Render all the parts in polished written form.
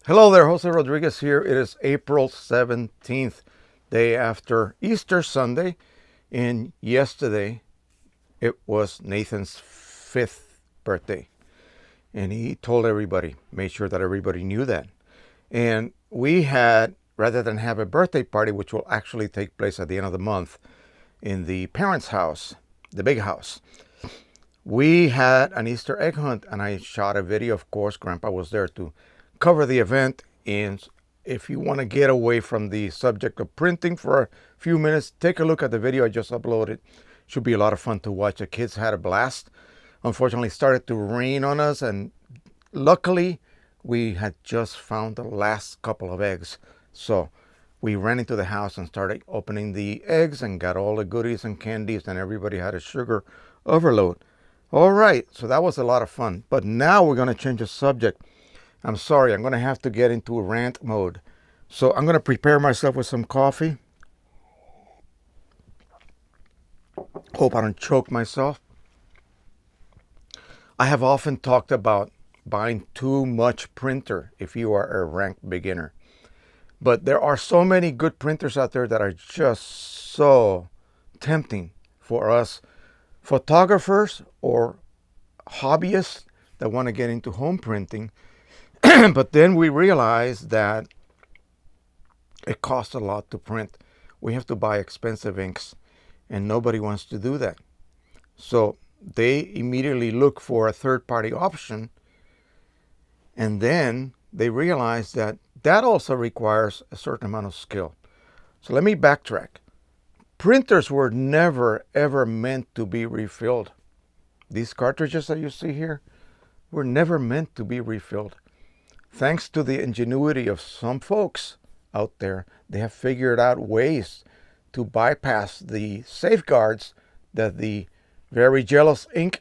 Hello there, Jose Rodriguez here. It is April 17th, day after Easter Sunday, and yesterday it was Nathan's 5th birthday. And he told everybody, made sure that everybody knew that. And we had, rather than have a birthday party, which will actually take place at the end of the month in the parents' house, the big house, we had an Easter egg hunt, and I shot a video. Of course, Grandpa was there to cover the event. And if you want to get away from the subject of printing for a few minutes, take a look at the video I just uploaded. Should be a lot of fun to watch. The kids had a blast. Unfortunately, it started to rain on us, and luckily we had just found the last couple of eggs. So we ran into the house and started opening the eggs and got all the goodies and candies, and everybody had a sugar overload. All right, so that was a lot of fun. But now we're going to change the subject. I'm sorry, I'm going to have to get into rant mode. So I'm going to prepare myself with some coffee. Hope I don't choke myself. I have often talked about buying too much printer if you are a rank beginner. But there are so many good printers out there that are just so tempting for us photographers or hobbyists that want to get into home printing. But then we realize that it costs a lot to print. We have to buy expensive inks, and nobody wants to do that. So they immediately look for a third-party option, and then they realize that that also requires a certain amount of skill. So let me backtrack. Printers were never, ever meant to be refilled. These cartridges that you see here were never meant to be refilled. Thanks to the ingenuity of some folks out there, they have figured out ways to bypass the safeguards that the very jealous ink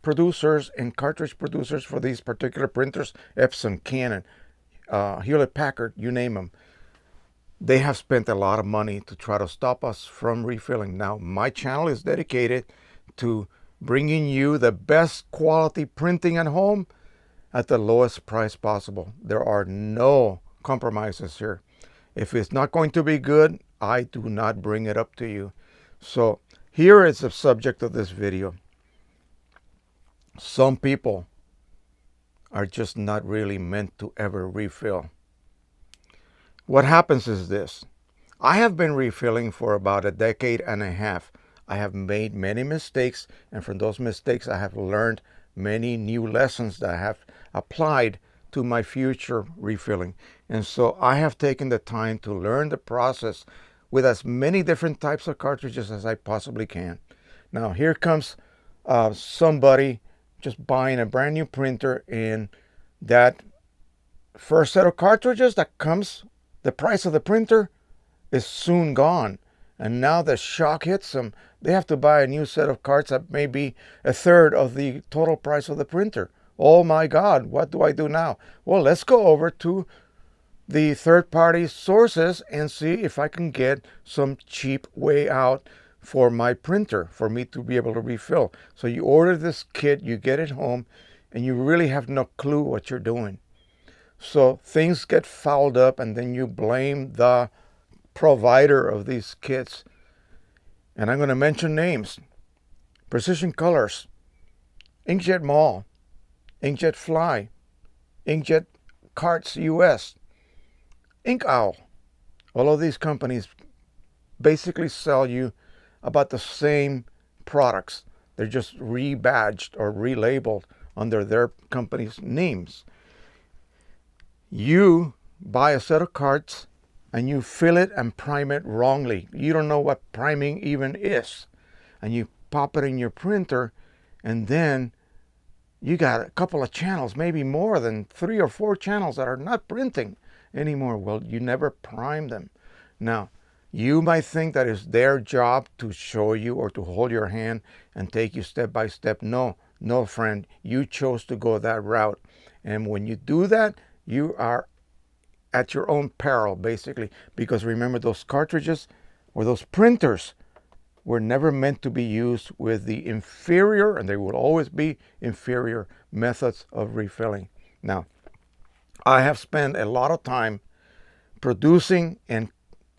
producers and cartridge producers for these particular printers, Epson, Canon, Hewlett-Packard, you name them, they have spent a lot of money to try to stop us from refilling. Now, my channel is dedicated to bringing you the best quality printing at home at the lowest price possible. There are no compromises here. If it's not going to be good, I do not bring it up to you. So here is the subject of this video. Some people are just not really meant to ever refill. What happens is this. I have been refilling for about a decade and a half. I have made many mistakes, and from those mistakes I have learned many new lessons that I have applied to my future refilling. And so I have taken the time to learn the process with as many different types of cartridges as I possibly can. Now here comes somebody just buying a brand new printer, and that first set of cartridges that comes, the price of the printer is soon gone. And now the shock hits them. They have to buy a new set of cards that may be a third of the total price of the printer. Oh my God, what do I do now? Well, let's go over to the third-party sources and see if I can get some cheap way out for my printer, for me to be able to refill. So you order this kit, you get it home, and you really have no clue what you're doing. So things get fouled up, and then you blame the provider of these kits. And I'm going to mention names. Precision Colors, Inkjet Mall, Inkjet Fly, Inkjet Carts US, Ink Owl. All of these companies basically sell you about the same products. They're just rebadged or relabeled under their company's names. You buy a set of cards and you fill it and prime it wrongly. You don't know what priming even is. And you pop it in your printer, and then you got a couple of channels, maybe more than 3 or 4 channels that are not printing anymore. Well, you never prime them. Now, you might think that it's their job to show you or to hold your hand and take you step by step. No, no, friend. You chose to go that route. And when you do that, you are at your own peril, basically, because remember, those cartridges or those printers were never meant to be used with the inferior, and they will always be inferior, methods of refilling. Now, I have spent a lot of time producing and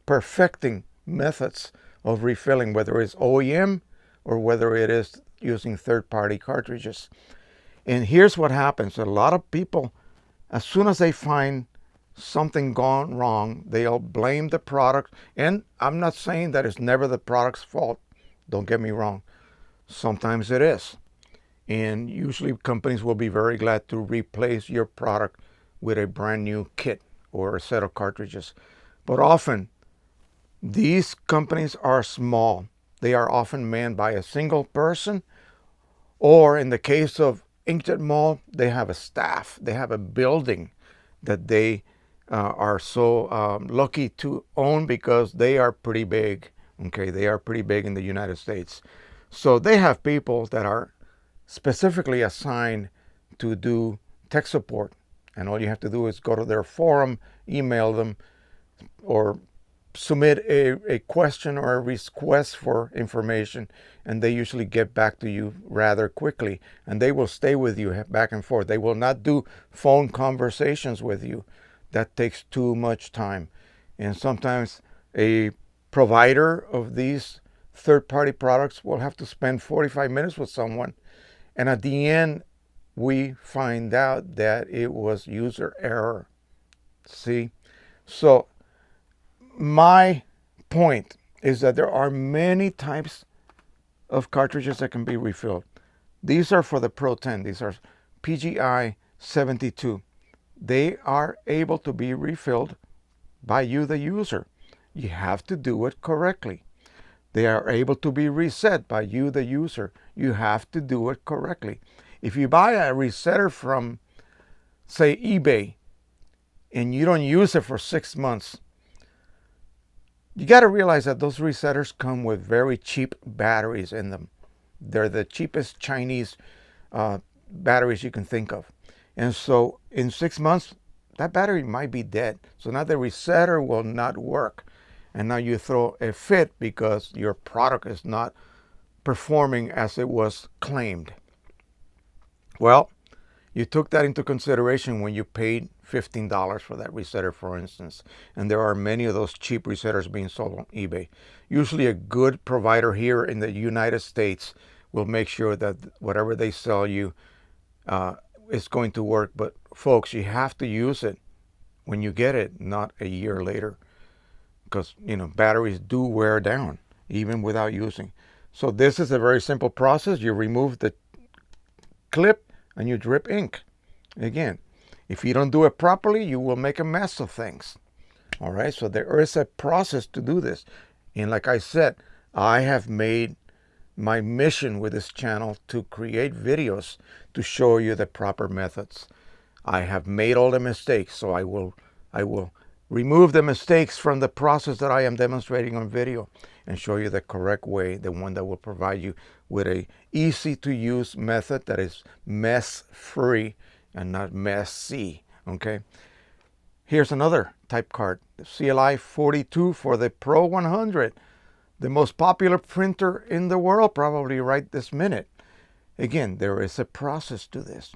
perfecting methods of refilling, whether it's OEM or whether it is using third-party cartridges. And here's what happens. A lot of people, as soon as they find something gone wrong, they'll blame the product. And I'm not saying that it's never the product's fault. Don't get me wrong. Sometimes it is. And usually companies will be very glad to replace your product with a brand new kit or a set of cartridges. But often, these companies are small. They are often manned by a single person, or in the case of Inkjet Mall, they have a staff. They have a building that they are so lucky to own because they are pretty big. Okay, they are pretty big in the United States. So they have people that are specifically assigned to do tech support. And all you have to do is go to their forum, email them, or submit a question or a request for information, and they usually get back to you rather quickly, and they will stay with you back and forth. They will not do phone conversations with you. That takes too much time. And sometimes a provider of these third-party products will have to spend 45 minutes with someone, and at the end we find out that it was user error. See? So my point is that there are many types of cartridges that can be refilled. These are for the Pro 10. These are PGI 72. They are able to be refilled by you, the user. You have to do it correctly. They are able to be reset by you, the user. You have to do it correctly. If you buy a resetter from, say, eBay, and you don't use it for 6 months, you got to realize that those resetters come with very cheap batteries in them. They're the cheapest Chinese batteries you can think of. And so in 6 months, that battery might be dead. So now the resetter will not work. And now you throw a fit because your product is not performing as it was claimed. Well, you took that into consideration when you paid $15 for that resetter, for instance. And there are many of those cheap resetters being sold on eBay. Usually a good provider here in the United States will make sure that whatever they sell you is going to work. But folks, you have to use it when you get it, not a year later. Because, batteries do wear down, even without using. So this is a very simple process. You remove the clip and you drip ink. Again, if you don't do it properly, you will make a mess of things. All right, so there is a process to do this. And like I said, I have made my mission with this channel to create videos to show you the proper methods. I have made all the mistakes, so I will remove the mistakes from the process that I am demonstrating on video and show you the correct way, the one that will provide you with a easy to use method that is mess free and not messy. Okay, here's another type card, the CLI 42 for the Pro 100, the most popular printer in the world probably right this minute. Again, there is a process to this,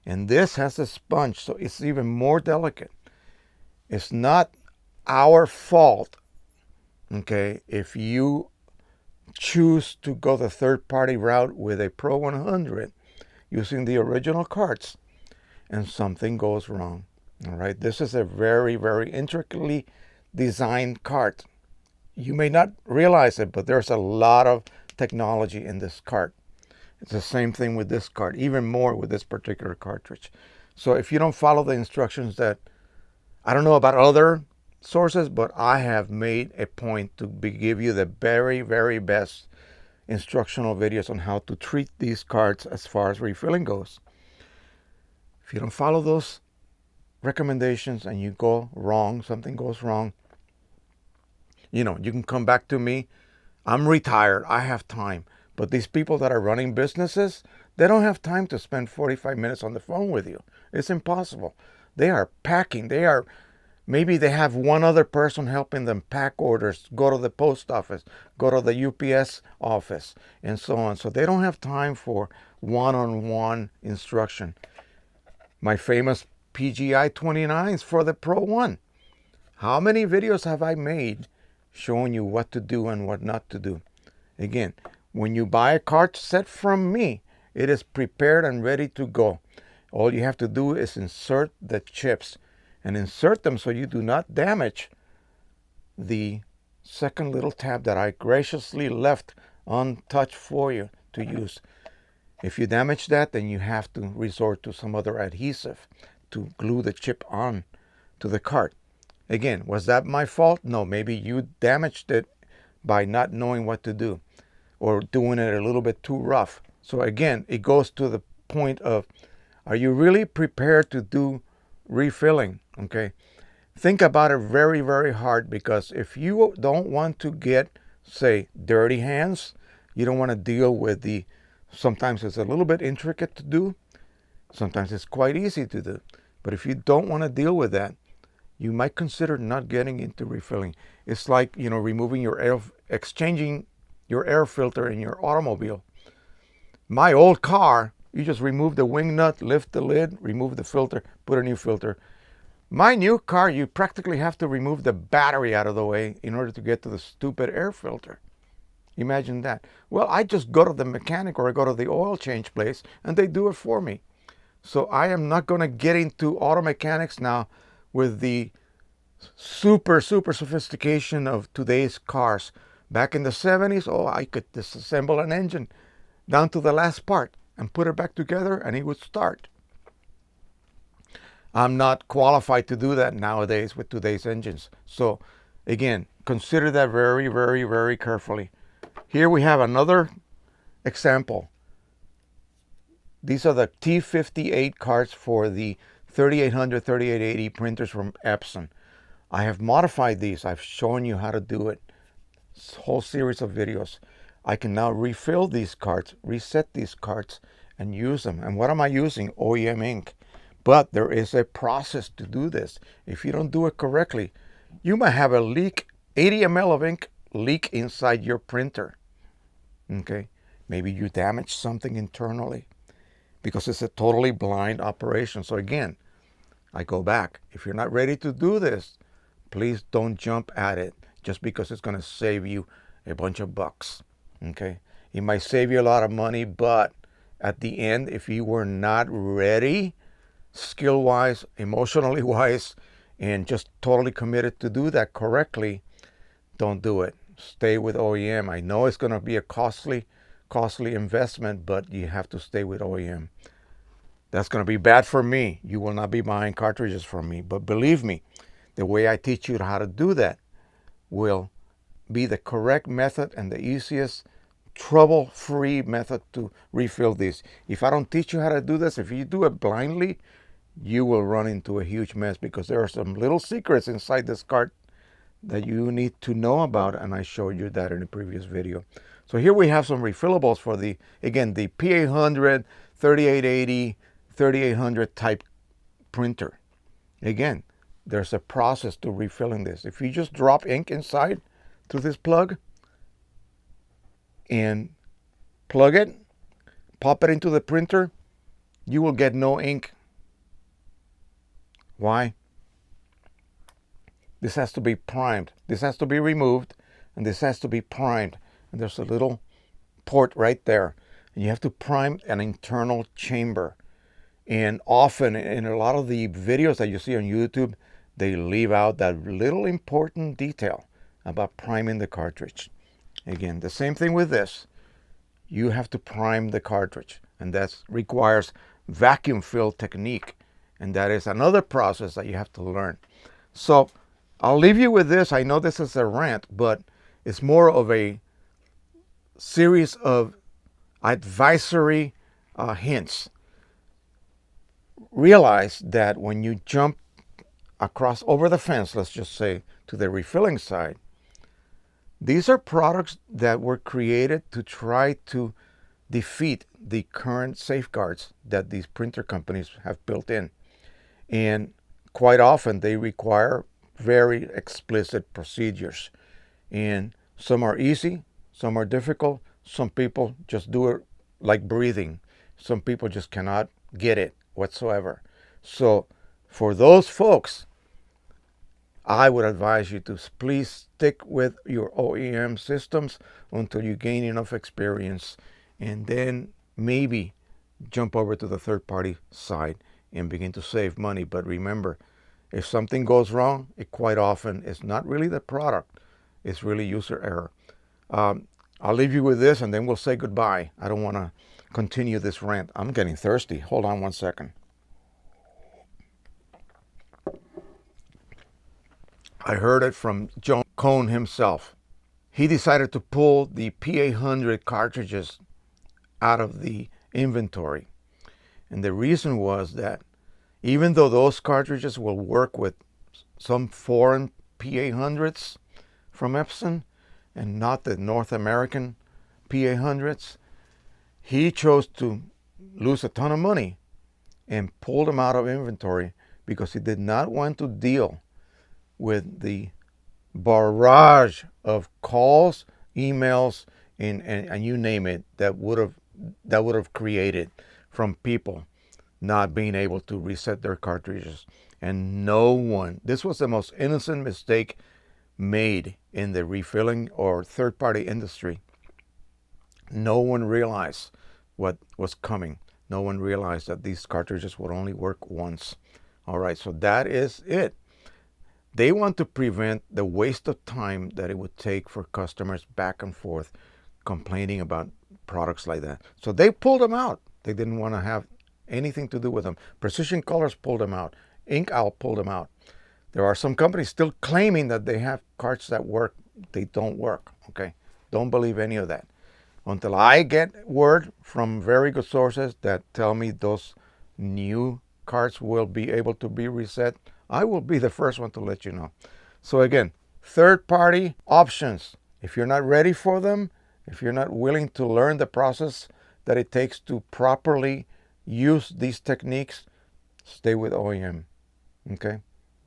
and this has a sponge, so it's even more delicate. It's not our fault, okay, if you choose to go the third-party route with a Pro 100 using the original cards and something goes wrong. All right, this is a very, very intricately designed card. You may not realize it, but there's a lot of technology in this card. It's the same thing with this card, even more with this particular cartridge. So if you don't follow the instructions that, I don't know about other sources, but I have made a point to give you the very, very best instructional videos on how to treat these cards as far as refilling goes. If you don't follow those recommendations and you go wrong, something goes wrong, you can come back to me. I'm retired. I have time. But these people that are running businesses, they don't have time to spend 45 minutes on the phone with you. It's impossible. They are packing. Maybe they have one other person helping them pack orders, go to the post office, go to the UPS office, and so on. So they don't have time for one-on-one instruction. My famous PGI 29s for the Pro 1. How many videos have I made showing you what to do and what not to do? Again, when you buy a cart set from me, it is prepared and ready to go. All you have to do is insert the chips and insert them so you do not damage the second little tab that I graciously left untouched for you to use. If you damage that, then you have to resort to some other adhesive to glue the chip on to the cart. Again, was that my fault? No, maybe you damaged it by not knowing what to do or doing it a little bit too rough. So again, it goes to the point of, are you really prepared to do refilling? Okay. Think about it very, very hard, because if you don't want to get, say, dirty hands, you don't want to deal with the, sometimes it's a little bit intricate to do, sometimes it's quite easy to do. But if you don't want to deal with that, you might consider not getting into refilling. It's like, removing your air, exchanging your air filter in your automobile. My old car, you just remove the wing nut, lift the lid, remove the filter, put a new filter. My new car, you practically have to remove the battery out of the way in order to get to the stupid air filter. Imagine that. Well, I just go to the mechanic or I go to the oil change place and they do it for me. So I am not going to get into auto mechanics now with the super sophistication of today's cars. Back in the 70s, I could disassemble an engine down to the last part and put it back together and it would start. I'm not qualified to do that nowadays with today's engines. So again, consider that very, very, very carefully. Here we have another example. These are the T58 carts for the 3800, 3880 printers from Epson. I have modified these. I've shown you how to do it. This whole series of videos. I can now refill these carts, reset these carts, and use them. And what am I using? OEM ink. But there is a process to do this. If you don't do it correctly, you might have a leak, 80 ml of ink leak inside your printer. Okay? Maybe you damaged something internally because it's a totally blind operation. So again, I go back. If you're not ready to do this, please don't jump at it just because it's going to save you a bunch of bucks. Okay? It might save you a lot of money, but at the end, if you were not ready, skill-wise, emotionally wise, and just totally committed to do that correctly, don't do it. Stay with OEM. I know it's going to be a costly investment, but you have to stay with OEM. That's going to be bad for me. You will not be buying cartridges from me. But believe me, the way I teach you how to do that will be the correct method and the easiest, trouble-free method to refill this. If I don't teach you how to do this, if you do it blindly, you will run into a huge mess, because there are some little secrets inside this cart that you need to know about, and I showed you that in a previous video. So here we have some refillables for the, again, the P800, 3880, 3800 type printer. Again, there's a process to refilling this. If you just drop ink inside to this plug and plug it, pop it into the printer, you will get no ink. Why? This has to be primed. This has to be removed, and this has to be primed. And there's a little port right there. And you have to prime an internal chamber. And often, in a lot of the videos that you see on YouTube, they leave out that little important detail about priming the cartridge. Again, the same thing with this. You have to prime the cartridge, and that requires vacuum fill technique. And that is another process that you have to learn. So I'll leave you with this. I know this is a rant, but it's more of a series of advisory hints. Realize that when you jump across over the fence, let's just say, to the refilling side, these are products that were created to try to defeat the current safeguards that these printer companies have built in. And quite often they require very explicit procedures. And some are easy, some are difficult. Some people just do it like breathing. Some people just cannot get it whatsoever. So For those folks, I would advise you to please stick with your OEM systems until you gain enough experience, and then maybe jump over to the third party side and begin to save money. But remember, if something goes wrong, it quite often is not really the product, it's really user error. I'll leave you with this and then we'll say goodbye. I don't want to continue this rant. I'm getting thirsty. Hold on one second. I heard it from John Cohn himself. He decided to pull the P800 cartridges out of the inventory. And the reason was that even though those cartridges will work with some foreign P800s from Epson and not the North American P800s, he chose to lose a ton of money and pull them out of inventory because he did not want to deal with the barrage of calls, emails, and you name it that would have created from people not being able to reset their cartridges. And no one, this was the most innocent mistake made in the refilling or third-party industry. No one realized what was coming. No one realized that these cartridges would only work once. All right, so that is it. They want to prevent the waste of time that it would take for customers back and forth complaining about products like that. So they pulled them out. They didn't want to have anything to do with them. Precision Colors pulled them out. Ink pulled them out. There are some companies still claiming that they have carts that work. They don't work, okay? Don't believe any of that. Until I get word from very good sources that tell me those new carts will be able to be reset, I will be the first one to let you know. So again, third-party options. If you're not ready for them, if you're not willing to learn the process that it takes to properly use these techniques, stay with OEM, okay?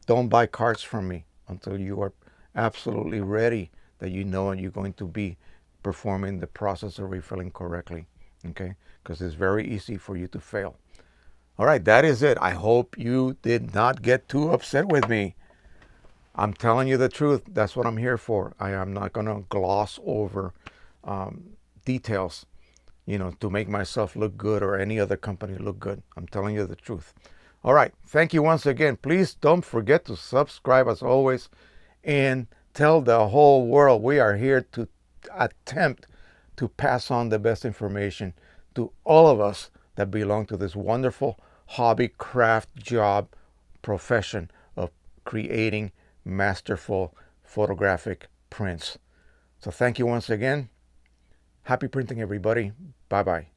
Don't buy carts from me until you are absolutely ready that you know and you're going to be performing the process of refilling correctly, okay? Because it's very easy for you to fail. All right, that is it. I hope you did not get too upset with me. I'm telling you the truth. That's what I'm here for. I am not going to gloss over details, to make myself look good or any other company look good. I'm telling you the truth. All right, thank you once again. Please don't forget to subscribe as always and tell the whole world we are here to attempt to pass on the best information to all of us that belong to this wonderful hobby, craft, job, profession of creating masterful photographic prints. So thank you once again. Happy printing, everybody. Bye-bye.